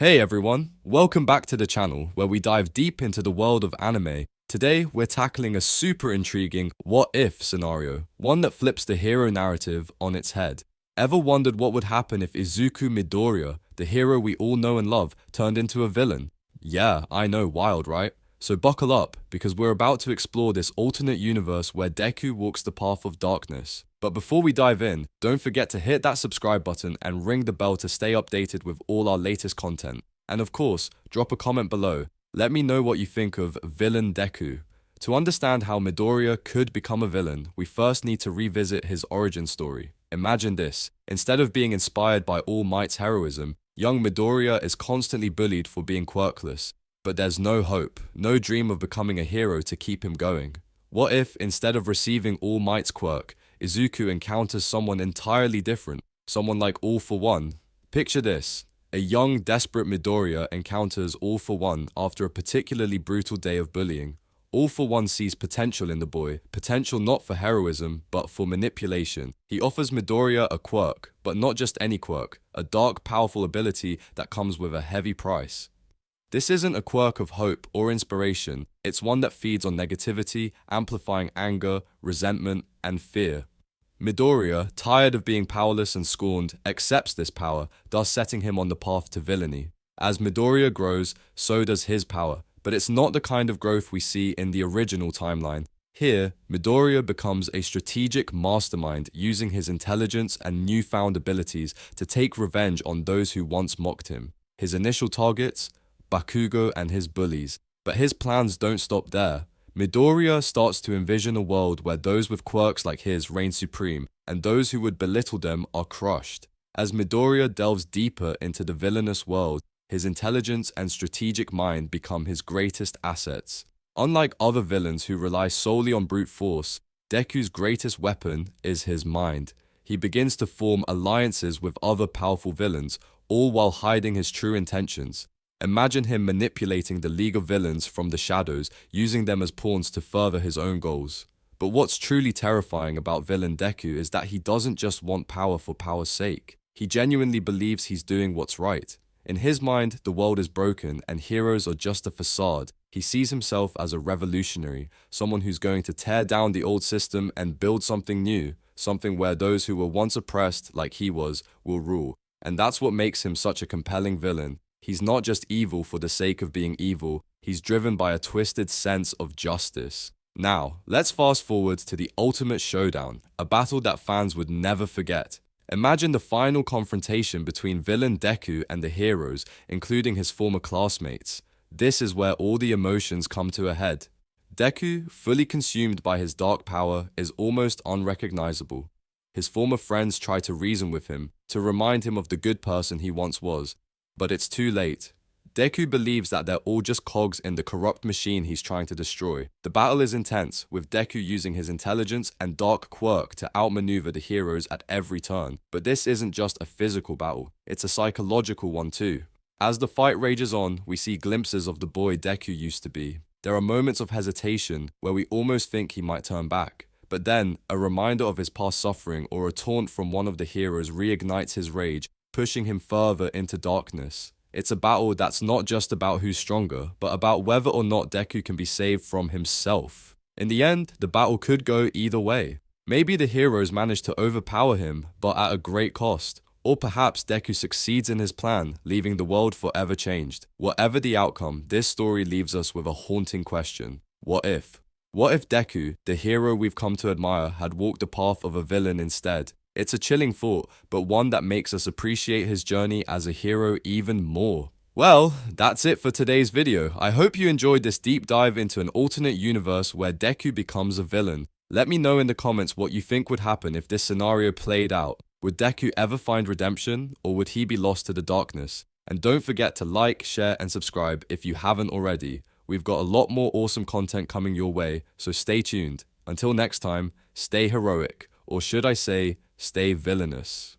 Hey everyone, welcome back to the channel where we dive deep into the world of anime. Today we're tackling a super intriguing what if scenario, one that flips the hero narrative on its head. Ever wondered what would happen if Izuku Midoriya, the hero we all know and love, turned into a villain? Yeah, I know, wild, right? So buckle up, because we're about to explore this alternate universe where Deku walks the path of darkness. But before we dive in, don't forget to hit that subscribe button and ring the bell to stay updated with all our latest content. And of course, drop a comment below. Let me know what you think of villain Deku. To understand how Midoriya could become a villain, we first need to revisit his origin story. Imagine this: instead of being inspired by All Might's heroism, young Midoriya is constantly bullied for being quirkless. But there's no hope, no dream of becoming a hero to keep him going. What if, instead of receiving All Might's quirk, Izuku encounters someone entirely different, someone like All For One? Picture this: a young, desperate Midoriya encounters All For One after a particularly brutal day of bullying. All For One sees potential in the boy, potential not for heroism, but for manipulation. He offers Midoriya a quirk, but not just any quirk, a dark, powerful ability that comes with a heavy price. This isn't a quirk of hope or inspiration, it's one that feeds on negativity, amplifying anger, resentment, and fear. Midoriya, tired of being powerless and scorned, accepts this power, thus setting him on the path to villainy. As Midoriya grows, so does his power, but it's not the kind of growth we see in the original timeline. Here, Midoriya becomes a strategic mastermind, using his intelligence and newfound abilities to take revenge on those who once mocked him. His initial targets? Bakugo and his bullies. But his plans don't stop there. Midoriya starts to envision a world where those with quirks like his reign supreme, and those who would belittle them are crushed. As Midoriya delves deeper into the villainous world, his intelligence and strategic mind become his greatest assets. Unlike other villains who rely solely on brute force, Deku's greatest weapon is his mind. He begins to form alliances with other powerful villains, all while hiding his true intentions. Imagine him manipulating the League of Villains from the shadows, using them as pawns to further his own goals. But what's truly terrifying about villain Deku is that he doesn't just want power for power's sake. He genuinely believes he's doing what's right. In his mind, the world is broken and heroes are just a facade. He sees himself as a revolutionary, someone who's going to tear down the old system and build something new, something where those who were once oppressed, like he was, will rule. And that's what makes him such a compelling villain. He's not just evil for the sake of being evil, he's driven by a twisted sense of justice. Now, let's fast forward to the ultimate showdown, a battle that fans would never forget. Imagine the final confrontation between villain Deku and the heroes, including his former classmates. This is where all the emotions come to a head. Deku, fully consumed by his dark power, is almost unrecognizable. His former friends try to reason with him, to remind him of the good person he once was. But it's too late. Deku believes that they're all just cogs in the corrupt machine he's trying to destroy. The battle is intense, with Deku using his intelligence and dark quirk to outmaneuver the heroes at every turn. But this isn't just a physical battle, it's a psychological one too. As the fight rages on, we see glimpses of the boy Deku used to be. There are moments of hesitation where we almost think he might turn back. But then, a reminder of his past suffering or a taunt from one of the heroes reignites his rage, pushing him further into darkness. It's a battle that's not just about who's stronger, but about whether or not Deku can be saved from himself. In the end, the battle could go either way. Maybe the heroes manage to overpower him, but at a great cost. Or perhaps Deku succeeds in his plan, leaving the world forever changed. Whatever the outcome, this story leaves us with a haunting question. What if? What if Deku, the hero we've come to admire, had walked the path of a villain instead? It's a chilling thought, but one that makes us appreciate his journey as a hero even more. Well, that's it for today's video. I hope you enjoyed this deep dive into an alternate universe where Deku becomes a villain. Let me know in the comments what you think would happen if this scenario played out. Would Deku ever find redemption, or would he be lost to the darkness? And don't forget to like, share, and subscribe if you haven't already. We've got a lot more awesome content coming your way, so stay tuned. Until next time, stay heroic, or should I say, stay villainous.